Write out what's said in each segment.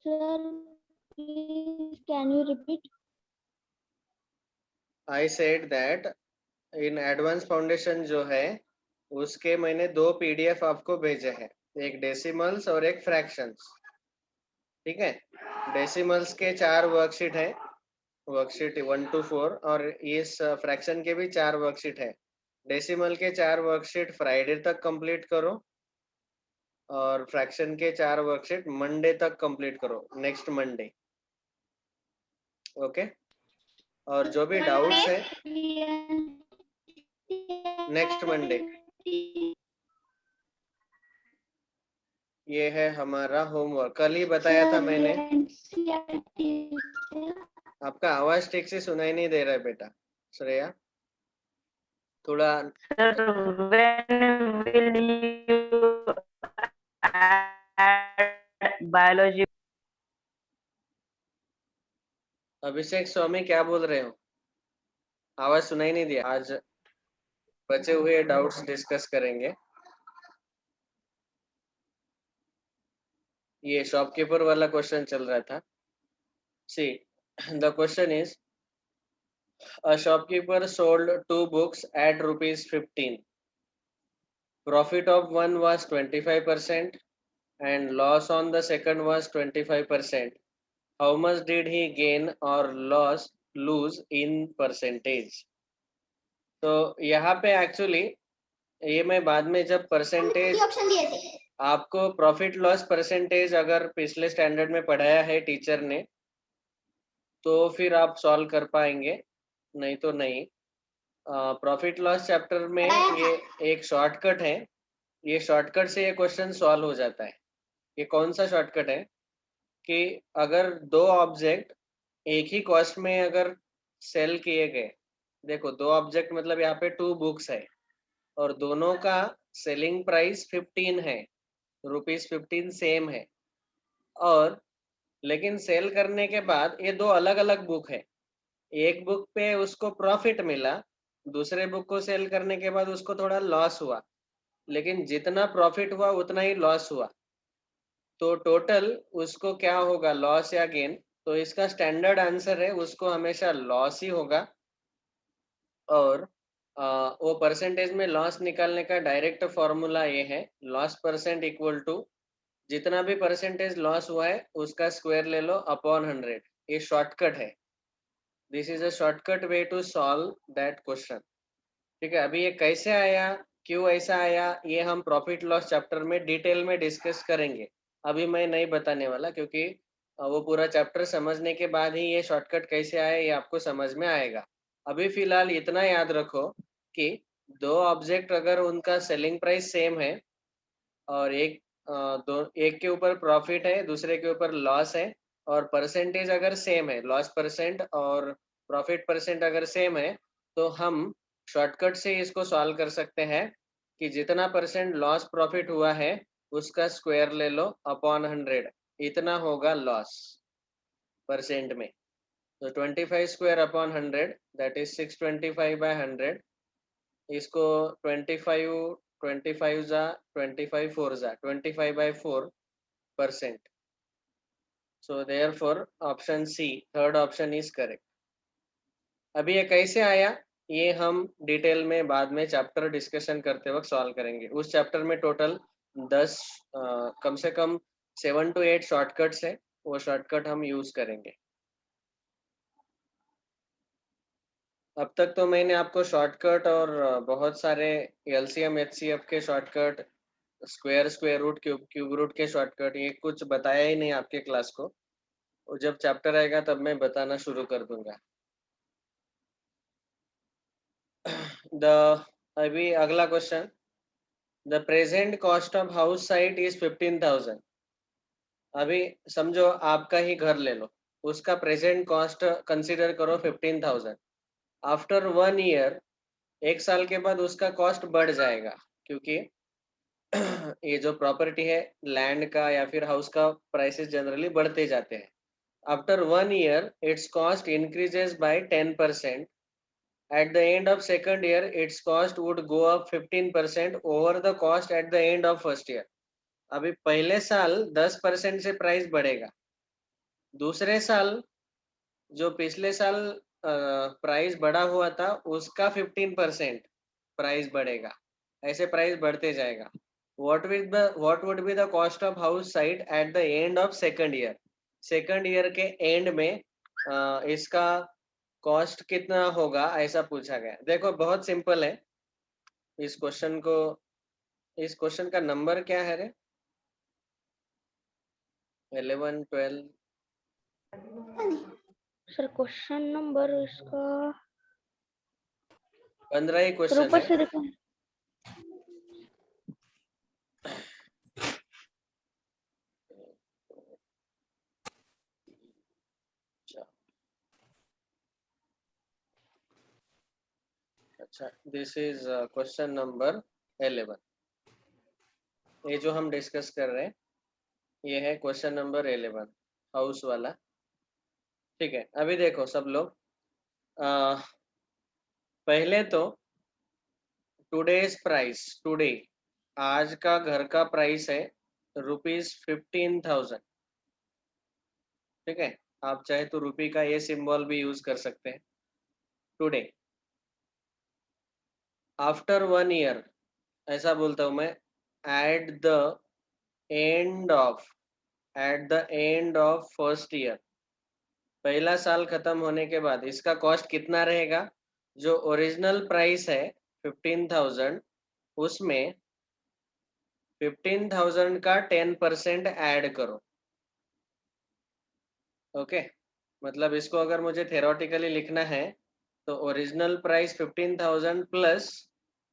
Sir, please can you repeat? I said that in advance foundation जो है उसके मैंने 2 PDF आपको भेजे हैं, एक डेसिमल्स और एक फ्रैक्शंस। ठीक है, डेसिमल्स के 4 वर्कशीट है, वर्कशीट 1 to 4, और इस फ्रैक्शन के भी 4 वर्कशीट है। डेसिमल के 4 वर्कशीट फ्राइडे तक कंप्लीट करो और फ्रैक्शन के 4 वर्कशीट मंडे तक कंप्लीट करो, नेक्स्ट मंडे। ओके, और जो भी डाउट्स है नेक्स्ट मंडे। ये है हमारा होमवर्क, कल ही बताया था मैंने। आपका आवाज ठीक से सुनाई नहीं दे रहा है बेटा श्रेया, थोड़ा। Sir, when will you add biology? अभिषेक स्वामी क्या बोल रहे हो, आवाज सुनाई नहीं दिया। आज बचे हुए डाउट्स डिस्कस करेंगे। ये शॉपकीपर वाला क्वेश्चन चल रहा था। See the question is, a shopkeeper sold 2 books at rupees 15. Profit of one was 25% and loss on the second was 25%. How much did he gain or lose in percentage? तो यहाँ पे actually ये मैं बाद में जब परसेंटेज ऑप्शन दिए थे। आपको प्रॉफिट लॉस परसेंटेज अगर पिछले स्टैंडर्ड में पढ़ाया है टीचर ने तो फिर आप सॉल्व कर पाएंगे, नहीं तो नहीं। प्रॉफिट लॉस चैप्टर में ये एक शॉर्टकट है, ये शॉर्टकट से ये क्वेश्चन सॉल्व हो जाता है। ये कौन सा शॉर्टकट है कि अगर 2 ऑब्जेक्ट एक ही कॉस्ट में अगर सेल किए गए, देखो 2 ऑब्जेक्ट मतलब यहाँ पे 2 बुक्स है और दोनों का सेलिंग प्राइस 15 है, ₹15 सेम है, और लेकिन सेल करने के बाद ये 2 अलग अलग बुक है। एक बुक पे उसको प्रॉफिट मिला, दूसरे बुक को सेल करने के बाद उसको थोड़ा लॉस हुआ, लेकिन जितना प्रॉफिट हुआ उतना ही लॉस हुआ, तो टोटल उसको क्या होगा, लॉस या गेन। तो इसका स्टैंडर्ड आंसर है उसको हमेशा लॉस ही होगा, और वो परसेंटेज में लॉस निकालने का डायरेक्ट फॉर्मूला ये है, लॉस परसेंट इक्वल टू जितना भी परसेंटेज लॉस हुआ है उसका स्क्वायर ले लो अपॉन 100। ये शॉर्टकट है, this is a shortcut way to solve that question. ठीक है, अभी ये कैसे आया, क्यों ऐसा आया, ये हम प्रॉफिट लॉस चैप्टर में डिटेल में डिस्कस करेंगे। अभी मैं नहीं बताने वाला क्योंकि वो पूरा चैप्टर समझने के बाद ही ये शॉर्टकट कैसे आया ये आपको समझ में आएगा। अभी फिलहाल इतना याद रखो कि 2 ऑब्जेक्ट अगर उनका सेलिंग प्राइस सेम है और एक के ऊपर प्रॉफिट है दूसरे के ऊपर लॉस है, और परसेंटेज अगर सेम है, लॉस परसेंट और प्रॉफिट परसेंट अगर सेम है, तो हम शॉर्टकट से इसको सॉल्व कर सकते हैं कि जितना परसेंट लॉस प्रॉफिट हुआ है उसका स्क्वायर ले लो अपॉन 100, इतना होगा लॉस परसेंट में। तो 25 square upon 100 that is 625 by 100। इसको 25 जा 25 4 जा 25 by 4%। So therefore option C, third option is correct। अभी ये कैसे आया ये हम डिटेल में बाद में चैप्टर डिस्कशन करते वक्त सॉल्व करेंगे। उस चैप्टर में टोटल 10 कम से कम 7 to 8 शॉर्टकट्स है, वो शॉर्टकट हम यूज करेंगे। अब तक तो मैंने आपको शॉर्टकट और बहुत सारे LCM HCF के shortcut, square root, cube root के शॉर्टकट, ये कुछ बताया ही नहीं आपके क्लास को। और जब चैप्टर आएगा तब मैं बताना शुरू कर दूंगा। अभी अगला question, the present cost of house site is 15,000। अभी समझो आपका ही घर ले लो, उसका प्रेजेंट कॉस्ट कंसीडर करो 15,000। आफ्टर 1 ईयर, 1 साल के बाद उसका कॉस्ट बढ़ जाएगा, क्योंकि ये जो प्रॉपर्टी है लैंड का या फिर हाउस का प्राइसेस जनरली बढ़ते जाते हैं। After 1 year it's cost increases by 10%। At the end of second year it's cost would go up 15% over the cost at the end of first year. अभी पहले साल 10% से प्राइस बढ़ेगा, दूसरे साल जो पिछले साल प्राइस बढ़ा हुआ था उसका 15% प्राइस बढ़ेगा, ऐसे प्राइस बढ़ते जाएगा। what would be the cost of house site at the end of second year? Second year के एंड में इसका कॉस्ट कितना होगा ऐसा पूछा गया। देखो बहुत सिंपल है, इस क्वेश्चन का नंबर क्या है रे? 11, 12 सर क्वेश्चन नंबर इसका 15 ही सर क्वेश्चन ऊपर है। से देखो। अच्छा, दिस इज क्वेश्चन नंबर 11। ये जो हम डिस्कस कर रहे हैं ये है क्वेश्चन नंबर 11, हाउस वाला। ठीक है, अभी देखो सब लोग, पहले तो टुडेज प्राइस, टुडे आज का घर का प्राइस है ₹15,000। ठीक है, आप चाहे तो रुपी का ये सिंबल भी यूज कर सकते हैं। टुडे आफ्टर 1 ईयर, ऐसा बोलता हूं मैं, at the end of first year, पहला साल खत्म होने के बाद इसका कॉस्ट कितना रहेगा? जो ओरिजिनल प्राइस है 15,000, उसमें 15,000 का 10% ऐड करो। ओके, मतलब इसको अगर मुझे थेरोटिकली लिखना है तो ओरिजिनल प्राइस 15,000 प्लस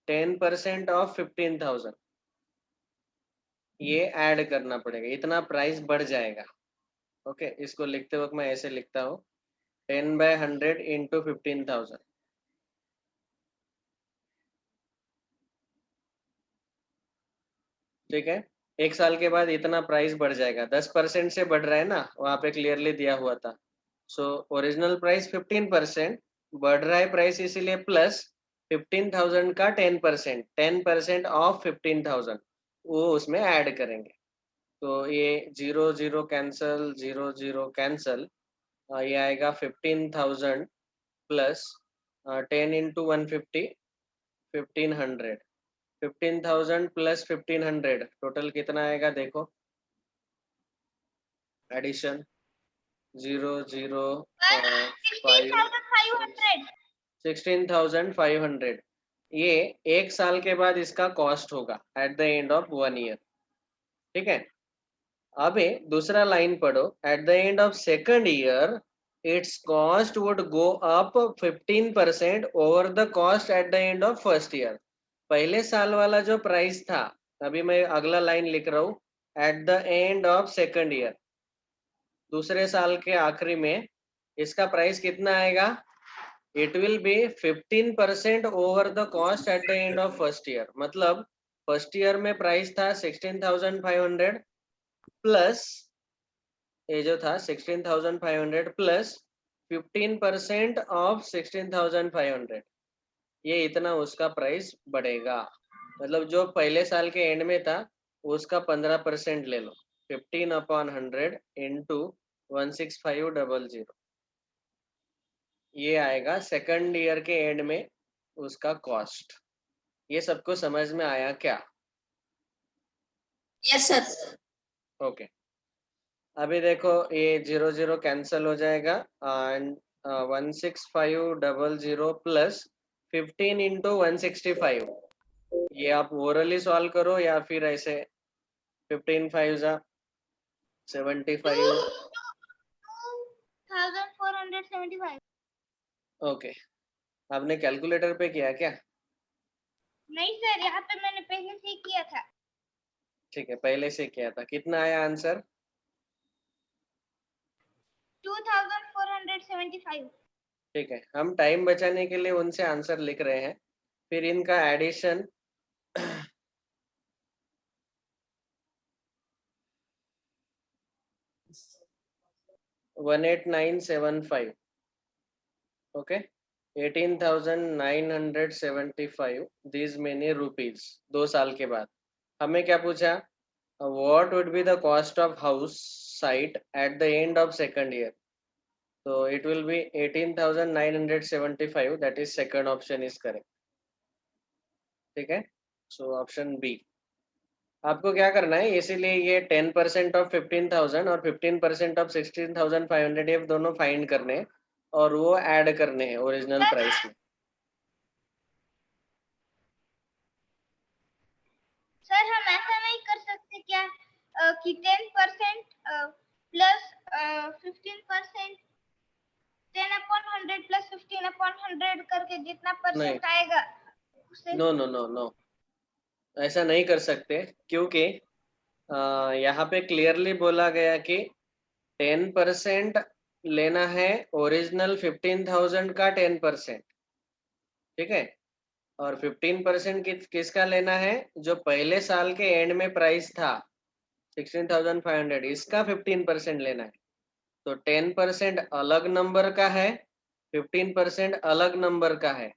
10% ऑफ 15,000, ये ऐड करना पड़ेगा, इतना प्राइस बढ़ जाएगा। ओके, इसको लिखते वक्त मैं ऐसे लिखता हूँ 10/100 इंटू 15,000। ठीक है, एक साल के बाद इतना प्राइस बढ़ जाएगा, 10% से बढ़ रहा है ना, वहां पे क्लियरली दिया हुआ था। सो ओरिजिनल प्राइस 15%, बढ़ रहा है प्राइस इसीलिए प्लस 15,000 का 10% ऑफ 15,000 वो उसमें ऐड करेंगे। तो ये 0 0 कैंसल, 0 0 कैंसल, ये आएगा 15,000 प्लस 10 इंटू 150, 1500। 15,000 प्लस 1500 टोटल कितना आएगा देखो, एडिशन 0 0 5 16,500। ये एक साल के बाद इसका कॉस्ट होगा at the end of 1 year. ठीक है, अभी दूसरा लाइन पढ़ो, at the end of second year it's cost would go up 15% over the cost at the end of first year. पहले साल वाला जो प्राइस था, अभी मैं अगला लाइन लिख रहा हूँ, at the end of second year, दूसरे साल के आखिरी में इसका प्राइस कितना आएगा? It will be 15% over the cost at the end of first year. मतलब फर्स्ट ईयर में प्राइस था 16,500 प्लस, ये जो था 16,500 प्लस 15% ऑफ 16,500, ये इतना उसका प्राइस बढ़ेगा। मतलब जो पहले साल के एंड में था उसका 15% ले लो, 15/100 इंटू 16500, ये आएगा सेकंड ईयर के एंड में उसका कॉस्ट। ये सबको समझ में आया क्या? Yes sir. ओके, अभी देखो ये 0 0 कैंसल हो जाएगा एंड 16500 प्लस 15 इंटू 165, ये आप ओरली सॉल्व करो या फिर ऐसे 15 5 75। 2475। ओके, आपने कैलकुलेटर पे किया क्या? नहीं सर, यहाँ पे मैंने पहले से ही किया था। ठीक है, पहले से किया था। कितना आया आंसर? 2475। ठीक है, हम टाइम बचाने के लिए उनसे आंसर लिख रहे हैं, फिर इनका addition 18975। Okay, 18,975 this many rupees. 2 साल के बाद हमें क्या पूछा? What would be the cost of house site at the end of second year. So it will be 18,975. That is second option is correct. ठीक है. So option B. आपको क्या करना है, इसीलिए ये 10% ऑफ 15,000 और 15% ऑफ 16,500 ये दोनों फाइंड करने हैं और वो ऐड करने हैं ओरिजिनल प्राइस में. सर हम ऐसा नहीं कर सकते क्या कि 10% प्लस 15%, 10/100 प्लस 15/100 करके जितना परसेंट आएगा उसे. नो, ऐसा नहीं कर सकते क्योंकि यहाँ पे क्लियरली बोला गया कि 10% लेना है ओरिजिनल 15,000 का 10%. ठीक है. और 15% किसका लेना है, जो पहले साल के एंड में प्राइस था 16,500, इसका 15% लेना है. तो 10% अलग नंबर का है, 15% अलग नंबर का है,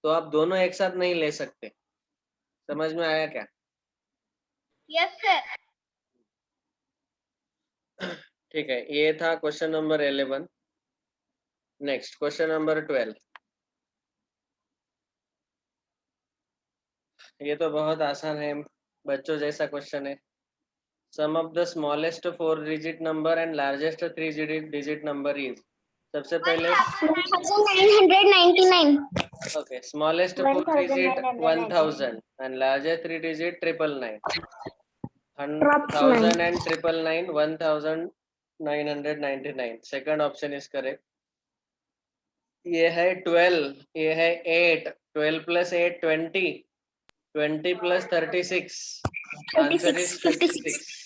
तो आप दोनों एक साथ नहीं ले सकते. समझ में आया क्या? Yes sir. ठीक है, ये था question number 11. Next question number 12. ये तो बहुत आसान है, बच्चों जैसा क्वेश्चन है. Sum of the smallest 4-digit number and largest 3-digit number is. सबसे पहले 1999. Okay, smallest 4-digit 1000 and largest 3-digit 999. 1000 and 999, 1999. Second option is correct. ये है 12, ये है 8. 12 plus 8 20, 20 plus 36, आंसर इज 56.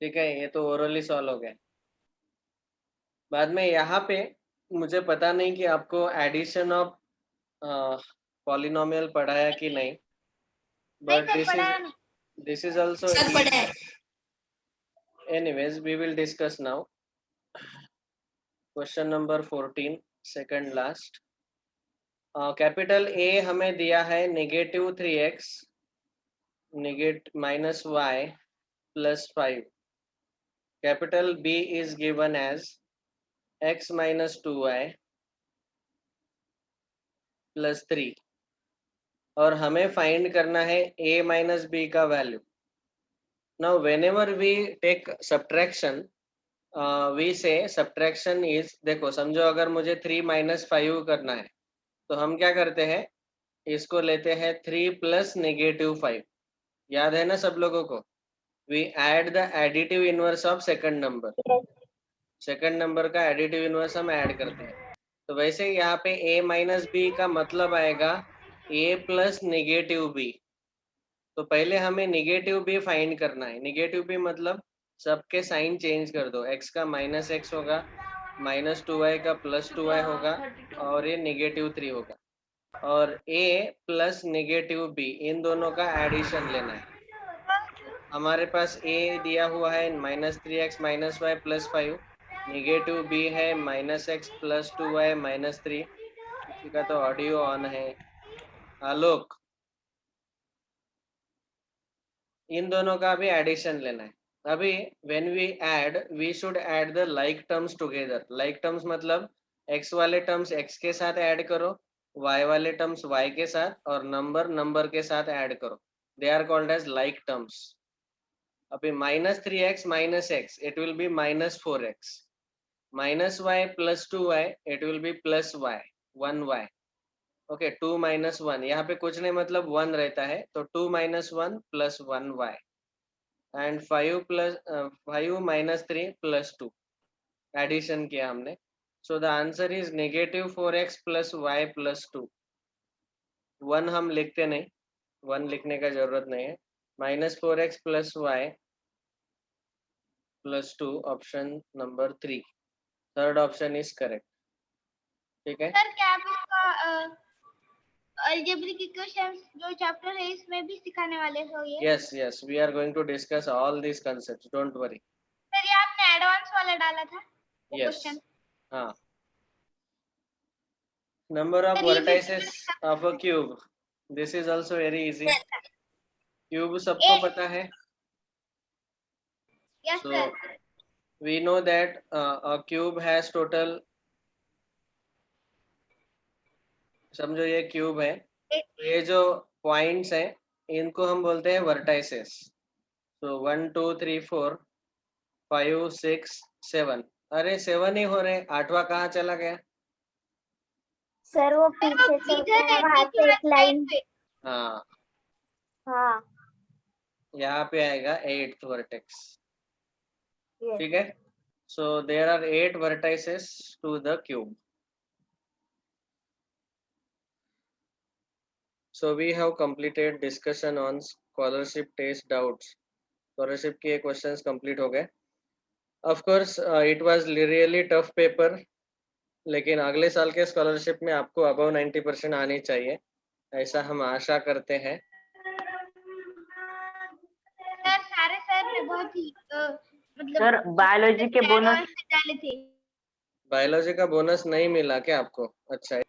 ठीक है, ये तो ओरली सॉल्व हो गया. बाद में यहाँ पे मुझे पता नहीं कि आपको एडिशन ऑफ पॉलिनोमियल पढ़ाया कि नहीं, but this is also. Anyways we will discuss now. Question number 14, second last. Capital A हमें दिया है -3x -y +5. Capital B is given as x -2y +3 और हमें फाइंड करना है a - b का value. Now whenever we take subtraction we say subtraction is, देखो समझो अगर मुझे 3 - 5 करना है तो हम क्या करते हैं, इसको लेते हैं 3 + -5. याद है ना सब लोगों को? We add the additive inverse of second number. Second number का एडिटिव इनवर्स हम ऐड करते हैं. तो वैसे यहाँ पे a - b का मतलब आएगा a + -b. तो पहले हमें -b फाइंड करना है. -b मतलब सबके साइन चेंज कर दो. x का -x होगा, -2y का +2y होगा और ये -3 होगा. और a + -b इन दोनों का एडिशन लेना है. हमारे पास a दिया हुआ है -3x - y +5, -b है -x + 2y -3. किसी का तो ऑडियो ऑन है. आलोक, इन दोनों का भी एडिशन लेना है. अभी when we add, we should add the like terms together. Like terms मतलब x वाले टर्म्स x के साथ ऐड करो, y वाले टर्म्स y के साथ और नंबर के साथ ऐड करो. They are called as like terms. अभी -3x - x it will be -4x, -y + 2y it will be +y, 1y. Okay, 2 - 1 यहाँ पे कुछ नहीं मतलब 1 रहता है, तो 2 - 1 + 1y एंड 5 - 3 + 2 एडिशन किया हमने. So the answer is -4x + y + 2. 1 हम लिखते नहीं, 1 लिखने का जरूरत नहीं है. -4x + y + 2, option number 3. Third option is correct. ठीक है. सर क्या आप इसका अलजेब्रिक इक्वेशंस जो चैप्टर है इसमें भी सिखाने वाले हो ये? Yes, we are going to discuss all these concepts, don't worry. Sir ये आपने एडवांस वाला डाला था Yes. क्वेश्चन. हाँ. Number of Sir, ये vertices of a cube. This is also very easy. Cube सबको पता है. Yes So sir. we know that a cube has total, समझो ये क्यूब है, ये जो पॉइंट्स हैं इनको हम बोलते हैं वर्टाइसेस. So 1 2 3 4 5 6 7. अरे 7 ही हो रहे, 8वां कहाँ चला गया? सर वो पीछे चलते हैं वहां से एक लाइन. हाँ, हाँ. यहाँ पे आएगा 8th वर्टेक्स. Yes. ठीक है. So there are 8 vertices to the cube. So we have completed discussion on scholarship test doubts. Scholarship के questions complete हो गए. Of course it was really tough paper, लेकिन अगले साल के स्कॉलरशिप में आपको अबव 90% आनी चाहिए, ऐसा हम आशा करते हैं. सर सारे सर ने बहुत ही मतलब सर बायोलॉजी के बोनस advance डाले थे. बायोलॉजी का बोनस नहीं मिला क्या आपको? अच्छा.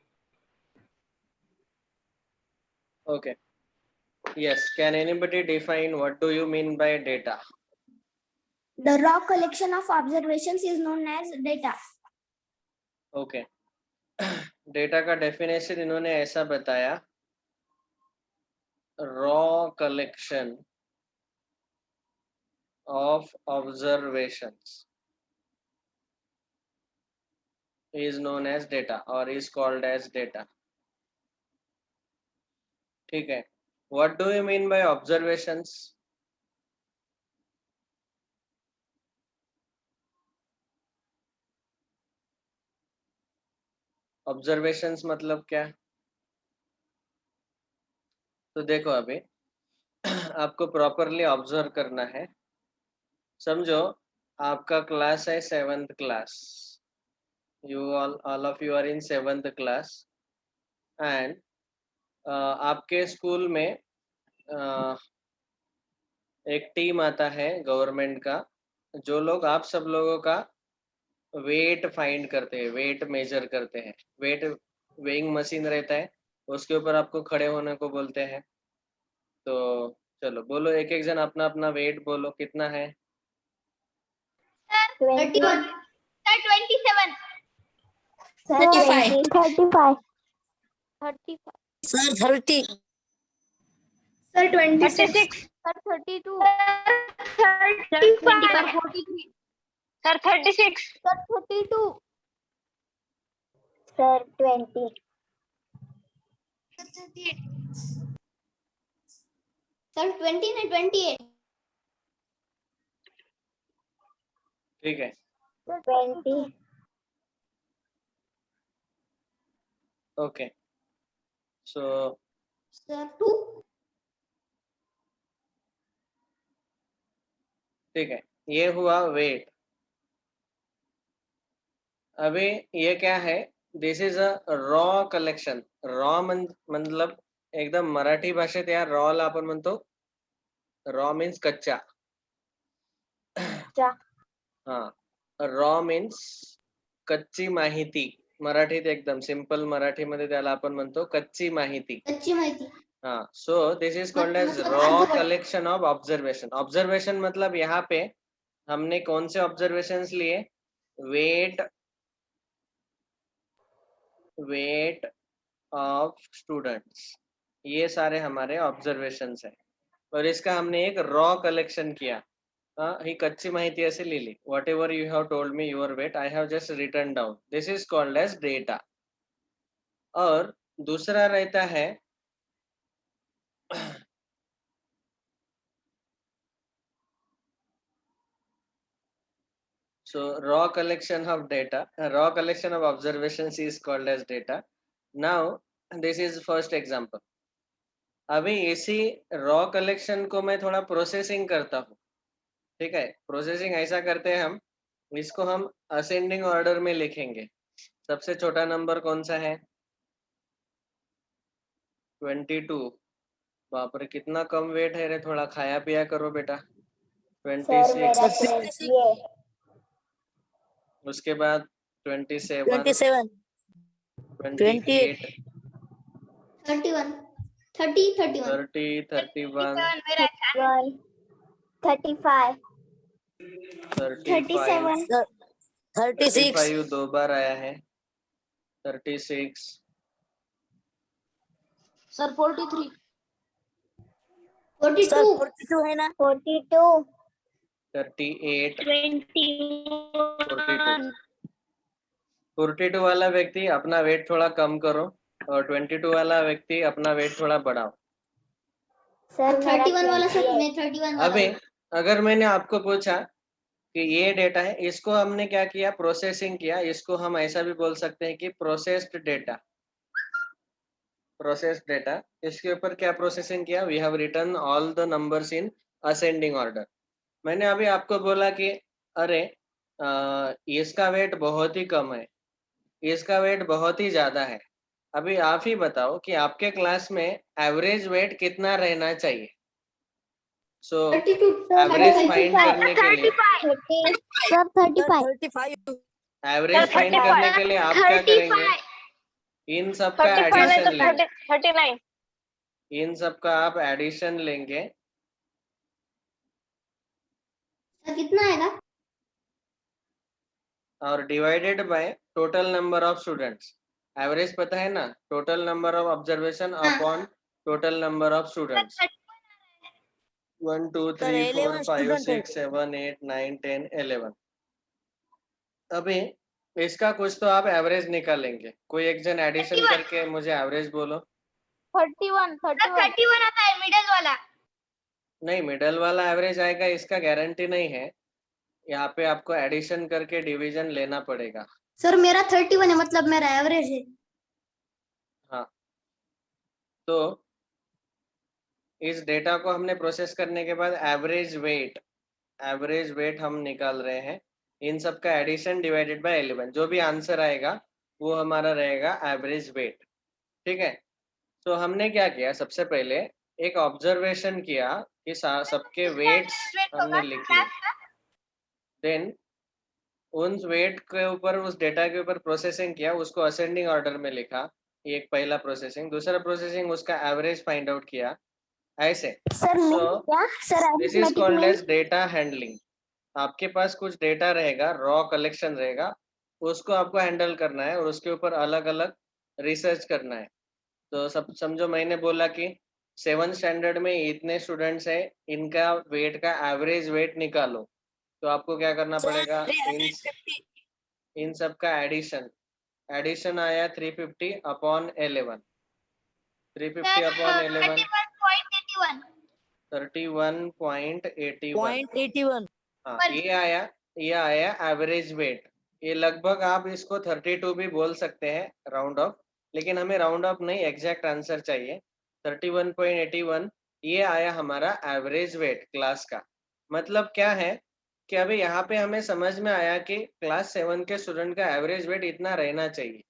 Okay. Yes. Can anybody define what do you mean by data? The raw collection of observations is known as data. Okay. Data का डेफिनेशन इन्होंने ऐसा बताया, raw collection of observations is known as data or is called as data. ठीक है. What do you mean by observations? Observations मतलब क्या? तो देखो अभी आपको प्रॉपरली ऑब्जर्व करना है. समझो आपका क्लास है 7th class. You all of you are in 7th class and आपके स्कूल में एक टीम आता है गवर्नमेंट का, जो लोग आप सब लोगों का वेट फाइंड करते हैं, वेट मेजर करते हैं. वेट वेइंग मशीन रहता है, उसके ऊपर आपको खड़े होने को बोलते हैं. तो चलो बोलो, एक एक जन अपना अपना वेट बोलो, कितना है? Sir 31. Sir 27. 35. 35. 35. Sir, 30. Sir 26. 36. Sir 32. 35. 43. Sir 36. Sir 32. Sir 20. Sir 20 ने 28. ठीक है. 20. ओके. So sir 2. ठीक है, ये हुआ वेट. अभी ये क्या है? This is a raw collection. Raw मतलब एकदम मराठी भाषेत या रॉला आपण म्हणतो, रॉ मीन्स कच्चा. कच्चा. हा, रॉ मीन्स कच्ची माहिती. मराठीत एकदम सिंपल मराठीमध्ये त्याला आपण म्हणतो कच्ची माहिती. अच्छी माहिती. हाँ, so this is called as raw collection of observation. Observation मतलब यहाँ पे हमने कौन से ऑब्जर्वेशंस लिए? वेट ऑफ स्टूडेंट्स, ये सारे हमारे ऑब्जर्वेशंस है. और इसका हमने एक रॉ कलेक्शन किया. ही कच्ची माहिती ऐसे लिहिली. Whatever you have told me your weight, I have just written down. This is called as data. और दूसरा रहता है so raw collection of data, raw collection of observations is called as data. Now this is first example. अभी इसी raw collection को मैं थोड़ा processing करता हूँ. ठीक है, प्रोसेसिंग ऐसा करते हैं हम, इसको हम असेंडिंग ऑर्डर में लिखेंगे. सबसे छोटा नंबर कौन सा है? 22. बाप रे, कितना कम वेट है रे, थोड़ा खाया पिया करो बेटा. सर मेरा 26. ये उसके बाद 27, 27. 28, 31. 30. 31. 30, 31, मेरा 1, 35. 35, 36 35 दो बार आया है, 36, सर 43 सर 42 है ना 42 38, 21 42 वाला व्यक्ति अपना वेट थोड़ा कम करो और 22 वाला व्यक्ति अपना वेट थोड़ा बढ़ाओ। सर 31 वाला सर 28 मैं 31 वाला अभी अगर मैंने आपको पूछा कि ये डेटा है, इसको हमने क्या किया, प्रोसेसिंग किया, इसको हम ऐसा भी बोल सकते हैं कि प्रोसेस्ड डेटा। प्रोसेस्ड डेटा, इसके ऊपर क्या प्रोसेसिंग किया, we have written all the numbers in ascending order. मैंने अभी आपको बोला कि अरे इसका वेट बहुत ही कम है, इसका वेट बहुत ही ज्यादा है। अभी आप ही बताओ कि आपके क्लास में एवरेज वेट कितना रहना चाहिए। सो 32 एवरेज फाइंड करने के लिए, सर 35 35 एवरेज फाइंड करने के लिए आप क्या करेंगे, इन सब का 35 नहीं एडिशन तो लेंगे, 39 इन सब का आप एडिशन लेंगे सर कितना आएगा और divided by total number of students. Average पता है ना, total number of observation upon total number of students. 1 2 sir 3 4 11 5 student है 6 7 8 9 10 11। अभी इसका कुछ तो आप एवरेज निकालेंगे, कोई एक जन एडिशन 31 करके मुझे एवरेज बोलो। 31 सर 31 आता है मिडिल वाला नहीं, मिडल वाला एवरेज आएगा इसका गारंटी नहीं है, यहाँ पे आपको एडिशन करके डिवीजन लेना पड़ेगा। सर मेरा 31 है मतलब मेरा एवरेज है हाँ, तो इस डेटा को हमने प्रोसेस करने के बाद एवरेज वेट हम निकाल रहे हैं, इन सब का एडिशन डिवाइडेड बाय 11, जो भी आंसर आएगा वो हमारा रहेगा एवरेज वेट। ठीक है, तो हमने क्या किया, सबसे पहले एक ऑब्जर्वेशन किया कि सबके वेट्स हमने लिख लिए, देन उन वेट के ऊपर, उस डेटा के ऊपर प्रोसेसिंग किया, उसको असेंडिंग ऑर्डर में लिखा, ये एक पहला प्रोसेसिंग। दूसरा प्रोसेसिंग उसका एवरेज फाइंड आउट किया, ऐसे। सर सो क्या sir this is called as data handling. आपके पास कुछ डेटा रहेगा, रॉ कलेक्शन रहेगा, उसको आपको हैंडल करना है और उसके ऊपर अलग अलग रिसर्च करना है। तो सब समझो, मैंने बोला कि 7th स्टैंडर्ड में इतने स्टूडेंट्स है, इनका वेट का एवरेज वेट निकालो, तो आपको क्या करना पड़ेगा, इन सब का एडिशन आया 350 अपॉन 11, 350 अपॉन 11 31.81। 0.81 हाँ, ये आया एवरेज वेट। ये लगभग आप इसको 32 भी बोल सकते हैं, राउंड ऑफ, लेकिन हमें राउंड ऑफ नहीं, एग्जैक्ट आंसर चाहिए। 31.81 ये आया हमारा एवरेज वेट क्लास का। मतलब क्या है कि अभी यहाँ पे हमें समझ में आया कि क्लास 7 के स्टूडेंट का एवरेज वेट इतना रहना चाहिए,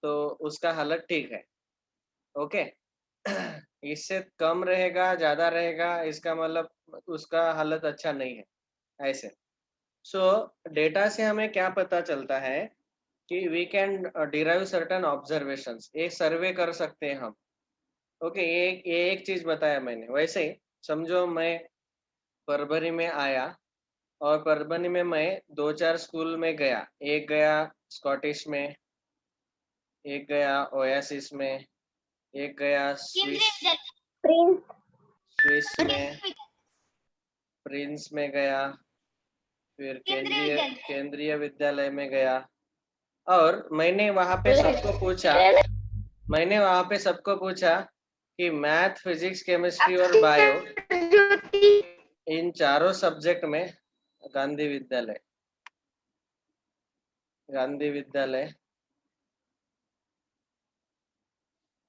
तो उसका हालत ठीक है। ओके, इससे कम रहेगा, ज्यादा रहेगा, इसका मतलब उसका हालत अच्छा नहीं है, ऐसे। सो डेटा से हमें क्या पता चलता है कि we can derive certain observations, एक सर्वे कर सकते हैं हम। ओके, ये एक चीज बताया मैंने। वैसे ही समझो मैं परभरी में आया और परभरी में मैं 2-4 स्कूल में गया, एक गया स्कॉटिश में, एक गया ओएसिस में, एक गया स्विस में, प्रिंस में गया, फिर केंद्रीय विद्यालय में गया, और मैंने वहां पे सबको पूछा कि मैथ, फिजिक्स, केमिस्ट्री और बायो, इन चारों सब्जेक्ट में गांधी विद्यालय,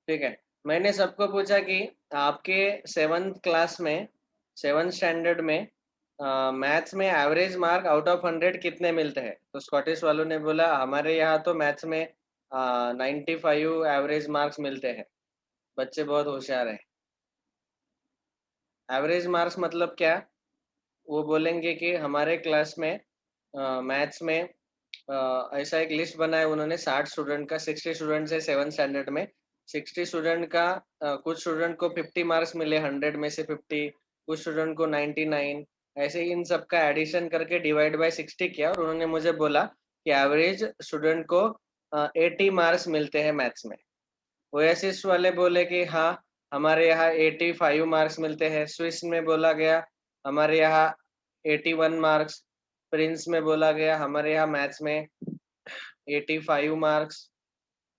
ठीक है। मैंने सबको पूछा कि आपके 7th स्टैंडर्ड में मैथ्स में एवरेज मार्क आउट ऑफ 100 कितने मिलते हैं। तो स्कॉटिश वालों ने बोला हमारे यहाँ तो मैथ्स में 95 एवरेज मार्क्स मिलते हैं, बच्चे बहुत होशियार है। एवरेज मार्क्स मतलब क्या, वो बोलेंगे कि हमारे क्लास में मैथ्स में ऐसा एक लिस्ट बनाया उन्होंने, 60 स्टूडेंट का, 60 स्टूडेंट है 7th स्टैंडर्ड में, 60 स्टूडेंट का कुछ स्टूडेंट को 50 मार्क्स मिले, 100 में से 50, कुछ स्टूडेंट को 99, ऐसे ही इन सबका एडिशन करके डिवाइड बाय 60 किया और उन्होंने मुझे बोला कि एवरेज स्टूडेंट को 80 मार्क्स मिलते हैं मैथ्स में। ओएसिस वाले बोले कि हाँ हमारे यहाँ 85 मार्क्स मिलते हैं। स्विस में बोला गया हमारे यहाँ 81 मार्क्स। प्रिंस में बोला गया हमारे यहाँ मैथ्स में 85 मार्क्स।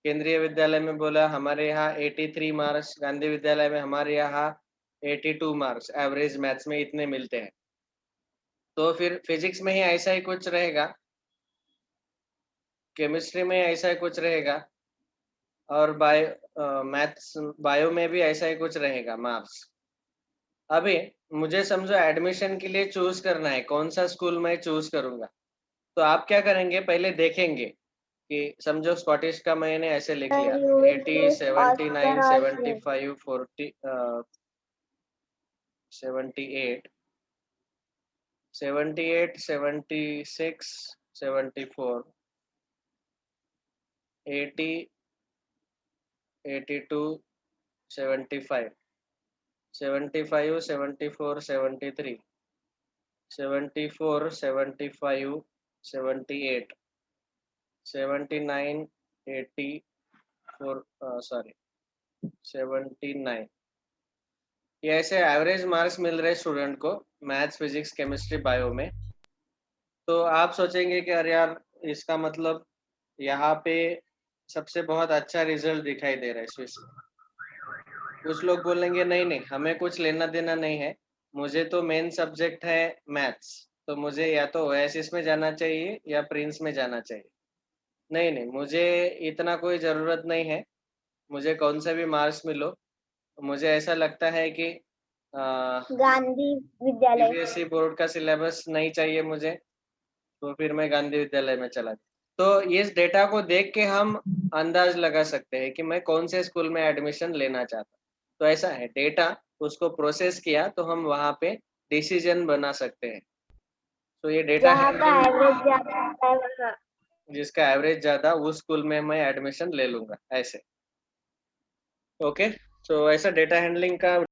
केंद्रीय विद्यालय में बोला हमारे यहाँ 83 मार्क्स। गांधी विद्यालय में हमारे यहाँ 82 मार्क्स एवरेज मैथ्स में इतने मिलते हैं। तो फिर फिजिक्स में ही ऐसा ही कुछ रहेगा, केमिस्ट्री में ऐसा ही कुछ रहेगा और मैथ्स बायो में भी ऐसा ही कुछ रहेगा मार्क्स। अभी मुझे समझो एडमिशन के लिए चूज करना है कौन सा स्कूल मैं चूज करूंगा। तो आप क्या करेंगे, पहले देखेंगे कि समझो स्कॉटिश का मैंने ऐसे लिख लिया 80, 79, 75, 40, 78, 78, 76, 74, 80, 82, 75, 75, 74, 73, 74, 75, 78, 79, 84, 79। ये ऐसे एवरेज मार्क्स मिल रहे स्टूडेंट को मैथ्स, फिजिक्स, केमिस्ट्री, बायो में। तो आप सोचेंगे कि अरे यार इसका मतलब यहाँ पे सबसे बहुत अच्छा रिजल्ट दिखाई दे रहा है स्विस में। कुछ लोग बोलेंगे नहीं नहीं हमें कुछ लेना देना नहीं है, मुझे तो मेन सब्जेक्ट है मैथ्स, तो मुझे या तो ओएसिस में जाना चाहिए या प्रिंस में जाना चाहिए। नहीं नहीं मुझे इतना कोई ज़रूरत नहीं है, मुझे कौन सा भी मार्क्स मिलो। मुझे ऐसा लगता है कि गांधी विद्यालय। सीबीएसई बोर्ड का सिलेबस नहीं चाहिए मुझे, तो फिर मैं गांधी विद्यालय में चला गया। तो इस डेटा को देख के हम अंदाज लगा सकते हैं कि मैं कौन से स्कूल में एडमिशन लेना चाहता। तो ऐसा है, डेटा उसको प्रोसेस किया तो हम वहाँ पे डिसीजन बना सकते हैं। तो ये डेटा जहाँ का है एवरेज ज्यादा होता है वहाँ। जिसका एवरेज ज्यादा उस स्कूल में मैं एडमिशन ले लूंगा ऐसे। ओके, तो ऐसा डेटा हैंडलिंग का